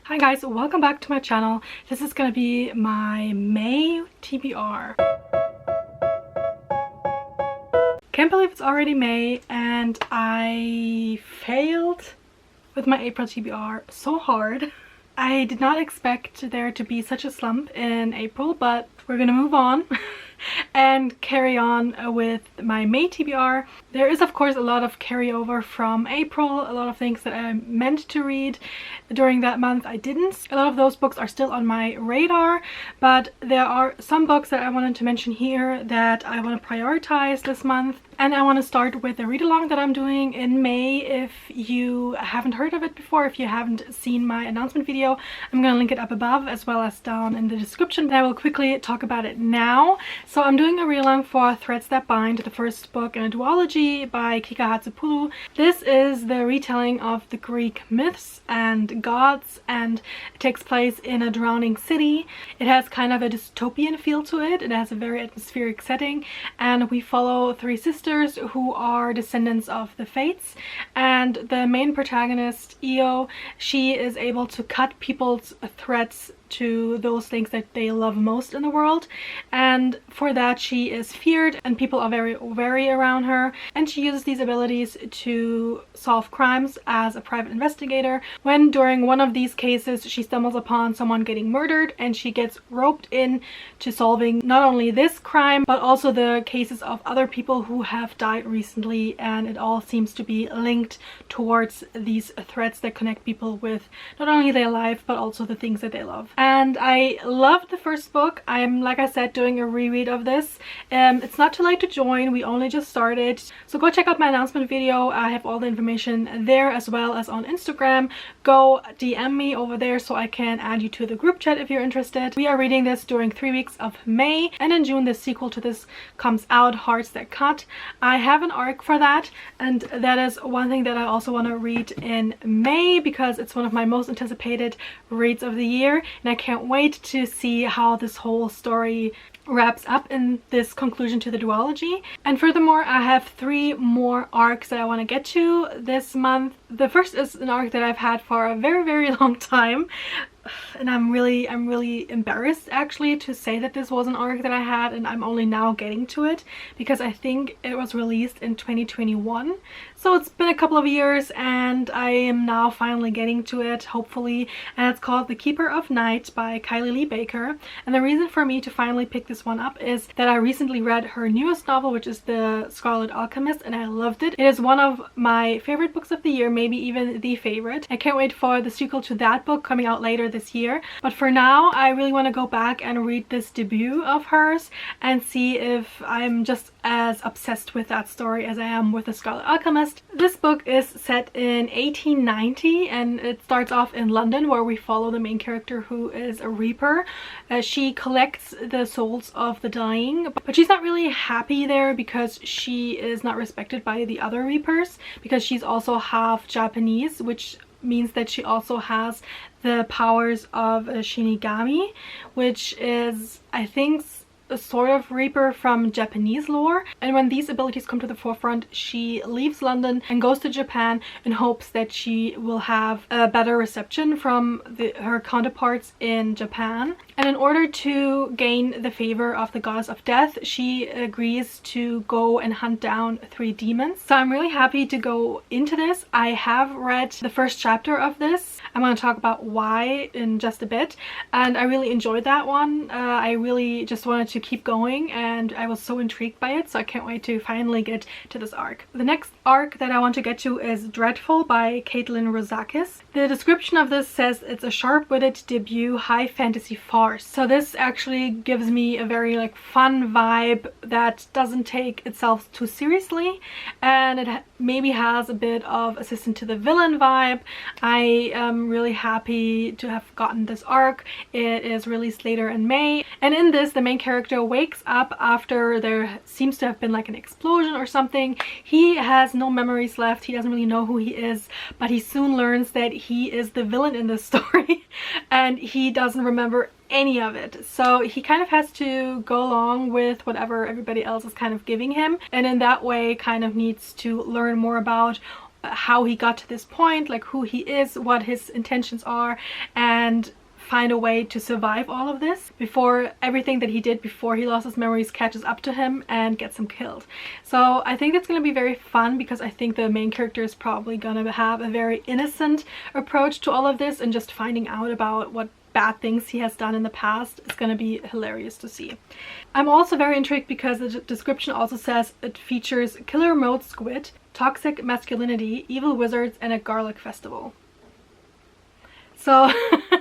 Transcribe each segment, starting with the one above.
Hi guys, welcome back to my channel. This is gonna be my May TBR. Can't believe it's already May and I failed with my April TBR so hard. I did not expect there to be such a slump in April, but we're gonna move on and carry on with my May TBR. There is of course a lot of carryover from April, a lot of things that I meant to read during that month I didn't. A lot of those books are still on my radar, but there are some books that I wanted to mention here that I want to prioritize this month. And I want to start with the read-along that I'm doing in May. If you haven't heard of it before, if you haven't seen my announcement video, I'm going to link it up above as well as down in the description. But I will quickly talk about it now. So I'm doing a read-along for Threads That Bind, the first book in a duology by Kika Hatsupulu. This is the retelling of the Greek myths and gods, and it takes place in a drowning city. It has kind of a dystopian feel to it. It has a very atmospheric setting, and we follow three sisters who are descendants of the Fates, and the main protagonist, Io, she is able to cut people's threats to those things that they love most in the world, and for that she is feared and people are very wary around her, and she uses these abilities to solve crimes as a private investigator. When during one of these cases she stumbles upon someone getting murdered, and she gets roped in to solving not only this crime but also the cases of other people who have died recently, and it all seems to be linked towards these threats that connect people with not only their life but also the things that they love. And I loved the first book. I'm, like I said, doing a reread of this. It's not too late to join. We only just started. So go check out my announcement video. I have all the information there as well as on Instagram. Go DM me over there so I can add you to the group chat if you're interested. We are reading this during 3 weeks of May, and in June the sequel to this comes out, Hearts That Cut. I have an arc for that, and that is one thing that I also want to read in May because it's one of my most anticipated reads of the year, and I can't wait to see how this whole story wraps up in this conclusion to the duology. And furthermore, I have 3 more arcs that I want to get to this month. The first is an arc that I've had for a very long time, and I'm really embarrassed actually to say that this was an arc that I had and I'm only now getting to it, because I think it was released in 2021, so it's been a couple of years and I am now finally getting to it, hopefully. And it's called The Keeper of Night by Kylie Lee Baker. And the reason for me to finally pick this one up is that I recently read her newest novel, which is The Scarlet Alchemist, and I loved it. It is one of my favorite books of the year, maybe even the favorite. I can't wait for the sequel to that book coming out later this year, but for now I really want to go back and read this debut of hers and see if I'm just as obsessed with that story as I am with The Scarlet Alchemist. This book is set in 1890 and it starts off in London, where we follow the main character, who is a reaper. She collects the souls of the dying, but she's not really happy there because she is not respected by the other reapers, because she's also half Japanese, which means that she also has the powers of a Shinigami, which is, I think, a sort of reaper from Japanese lore. And when these abilities come to the forefront, she leaves London and goes to Japan in hopes that she will have a better reception from her counterparts in Japan. And in order to gain the favor of the goddess of death, she agrees to go and hunt down 3 demons. So I'm really happy to go into this. I have read the first chapter of this. I'm going to talk about why in just a bit, and I really enjoyed that one. I really just wanted to keep going and I was so intrigued by it, so I can't wait to finally get to this arc. The next arc that I want to get to is Dreadful by Caitlin Rozakis. The description of this says it's a sharp-witted debut high fantasy farce. So this actually gives me a very fun vibe that doesn't take itself too seriously, and it maybe has a bit of assistant to the villain vibe. I am really happy to have gotten this arc. It is released later in May, and in this the main character wakes up after there seems to have been an explosion or something. He has no memories left. He doesn't really know who he is, but he soon learns that he is the villain in this story and he doesn't remember any of it. So he kind of has to go along with whatever everybody else is kind of giving him, and in that way kind of needs to learn more about how he got to this point, like who he is, what his intentions are, and find a way to survive all of this before everything that he did before he lost his memories catches up to him and gets him killed. So I think it's going to be very fun, because I think the main character is probably going to have a very innocent approach to all of this, and just finding out about what bad things he has done in the past is going to be hilarious to see. I'm also very intrigued because the description also says it features killer mode squid, toxic masculinity, evil wizards, and a garlic festival. So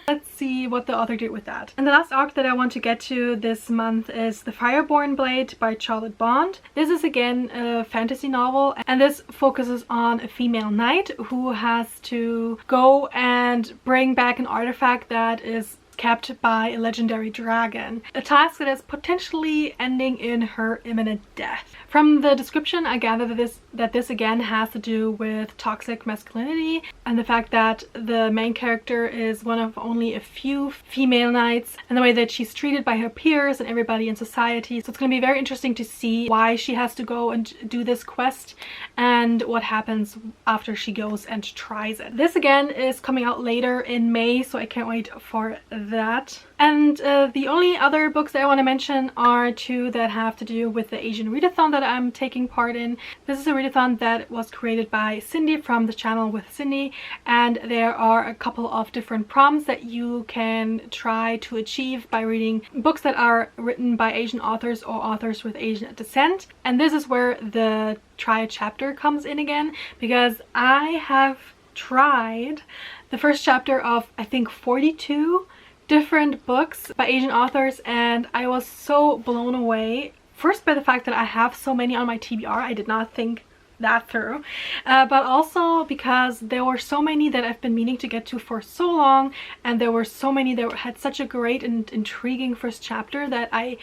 let's see what the author did with that. And the last arc that I want to get to this month is The Fireborn Blade by Charlotte Bond. This is again a fantasy novel, and this focuses on a female knight who has to go and bring back an artifact that is kept by a legendary dragon. A task that is potentially ending in her imminent death. From the description, I gather that this again has to do with toxic masculinity and the fact that the main character is one of only a few female knights, and the way that she's treated by her peers and everybody in society. So it's going to be very interesting to see why she has to go and do this quest and what happens after she goes and tries it. This again is coming out later in May, so I can't wait for that. And the only other books that I want to mention are two that have to do with the Asian Readathon that I'm taking part in. This is a readathon that was created by Cindy from the channel with Cindy, and there are a couple of different prompts that you can try to achieve by reading books that are written by Asian authors or authors with Asian descent. And this is where the try a chapter comes in again, because I have tried the first chapter of I think 42 different books by Asian authors, and I was so blown away. First by the fact that I have so many on my TBR. I did not think that through, but also because there were so many that I've been meaning to get to for so long, and there were so many that had such a great and intriguing first chapter that I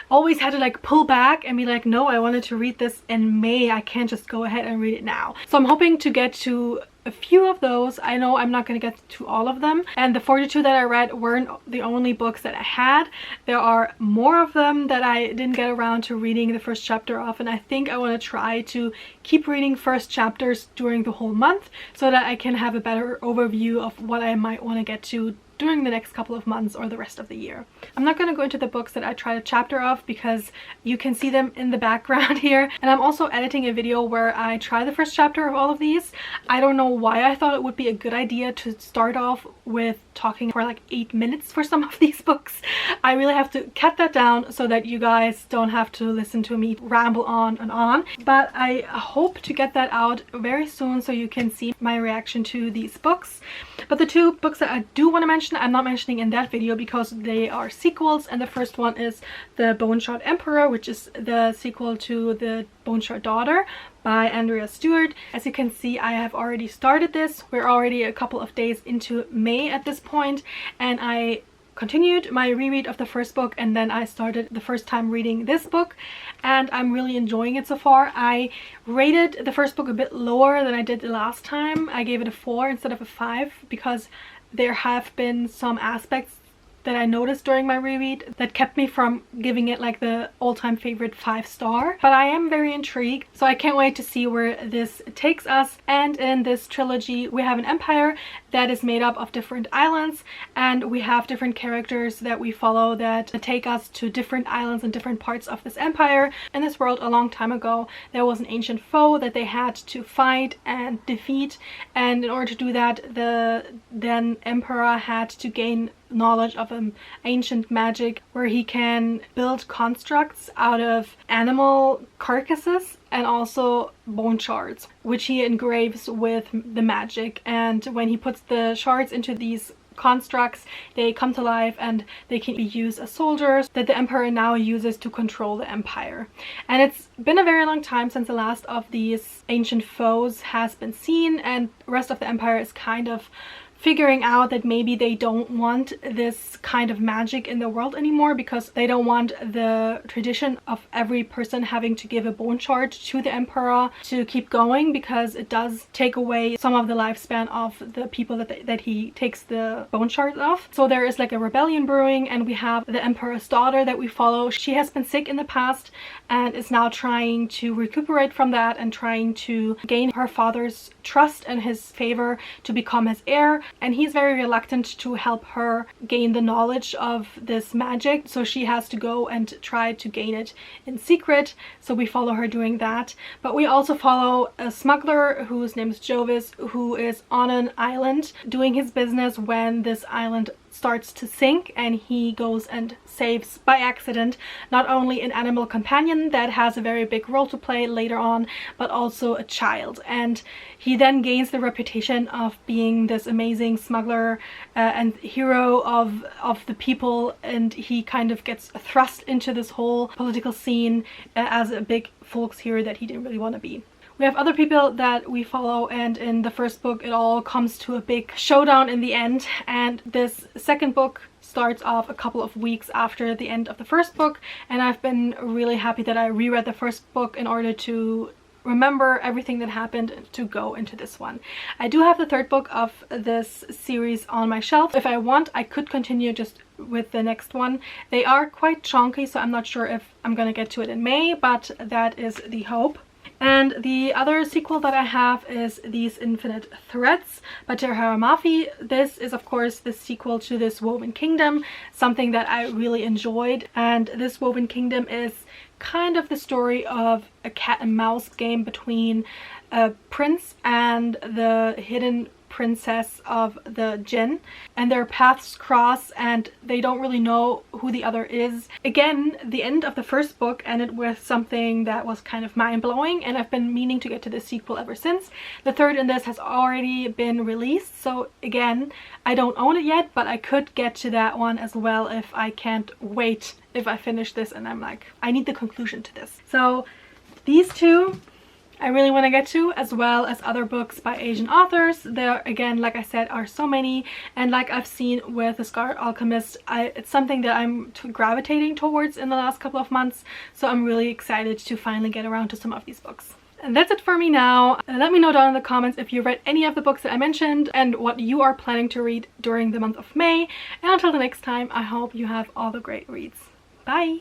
always had to like pull back and be like, no, I wanted to read this in May, I can't just go ahead and read it now. So I'm hoping to get to a few of those. I know I'm not going to get to all of them, and the 42 that I read weren't the only books that I had. There are more of them that I didn't get around to reading the first chapter of, and I think I want to try to keep reading first chapters during the whole month so that I can have a better overview of what I might want to get to during the next couple of months or the rest of the year. I'm not going to go into the books that I tried a chapter of because you can see them in the background here, and I'm also editing a video where I try the first chapter of all of these. I don't know why I thought it would be a good idea to start off with talking for like 8 minutes for some of these books. I really have to cut that down so that you guys don't have to listen to me ramble on and on, but I hope to get that out very soon so you can see my reaction to these books. But the two books that I do want to mention, I'm not mentioning in that video because they are sequels, and the first one is The Bone-Shard Emperor, which is the sequel to The Bone-Shard Daughter by Andrea Stewart. As you can see, I have already started this. We're already a couple of days into May at this point, and I continued my reread of the first book, and then I started the first time reading this book, and I'm really enjoying it so far. I rated the first book a bit lower than I did the last time. I gave it a 4 instead of a 5 because there have been some aspects that I noticed during my reread that kept me from giving it like the all-time favorite 5-star. But I am very intrigued, so I can't wait to see where this takes us. And in this trilogy we have an empire that is made up of different islands, and we have different characters that we follow that take us to different islands and different parts of this empire. In this world a long time ago there was an ancient foe that they had to fight and defeat, and in order to do that the then emperor had to gain knowledge of an ancient magic where he can build constructs out of animal carcasses and also bone shards, which he engraves with the magic, and when he puts the shards into these constructs they come to life and they can be used as soldiers that the emperor now uses to control the empire. And it's been a very long time since the last of these ancient foes has been seen, and the rest of the empire is kind of figuring out that maybe they don't want this kind of magic in the world anymore, because they don't want the tradition of every person having to give a bone shard to the emperor to keep going, because it does take away some of the lifespan of the people that he takes the bone shards off. So there is like a rebellion brewing, and we have the emperor's daughter that we follow. She has been sick in the past and is now trying to recuperate from that and trying to gain her father's trust and his favor to become his heir, and he's very reluctant to help her gain the knowledge of this magic, so she has to go and try to gain it in secret. So we follow her doing that. But we also follow a smuggler whose name is Jovis, who is on an island doing his business when this island starts to sink, and he goes and saves by accident not only an animal companion that has a very big role to play later on, but also a child. And he then gains the reputation of being this amazing smuggler and hero of the people, and he kind of gets thrust into this whole political scene as a big folks hero that he didn't really want to be. We have other people that we follow, and in the first book it all comes to a big showdown in the end, and this second book starts off a couple of weeks after the end of the first book, and I've been really happy that I reread the first book in order to remember everything that happened to go into this one. I do have the third book of this series on my shelf. If I want, I could continue just with the next one. They are quite chunky, so I'm not sure if I'm gonna get to it in May, but that is the hope. And the other sequel that I have is These Infinite Threads by Terharu Mafi. This is of course the sequel to this Woven Kingdom, something that I really enjoyed. And this Woven Kingdom is kind of the story of a cat and mouse game between a prince and the hidden princess of the Jinn, and their paths cross and they don't really know who the other is. Again, the end of the first book ended with something that was kind of mind-blowing, and I've been meaning to get to the sequel ever since. The third in this has already been released, so again, I don't own it yet, but I could get to that one as well if I can't wait, if I finish this and I'm like, I need the conclusion to this. So these two I really want to get to, as well as other books by Asian authors. There again, like I said, are so many, and like I've seen with The Scarlet Alchemist, it's something that I'm gravitating towards in the last couple of months, so I'm really excited to finally get around to some of these books. And that's it for me now. Let me know down in the comments if you read any of the books that I mentioned and what you are planning to read during the month of May. And until the next time, I hope you have all the great reads. Bye!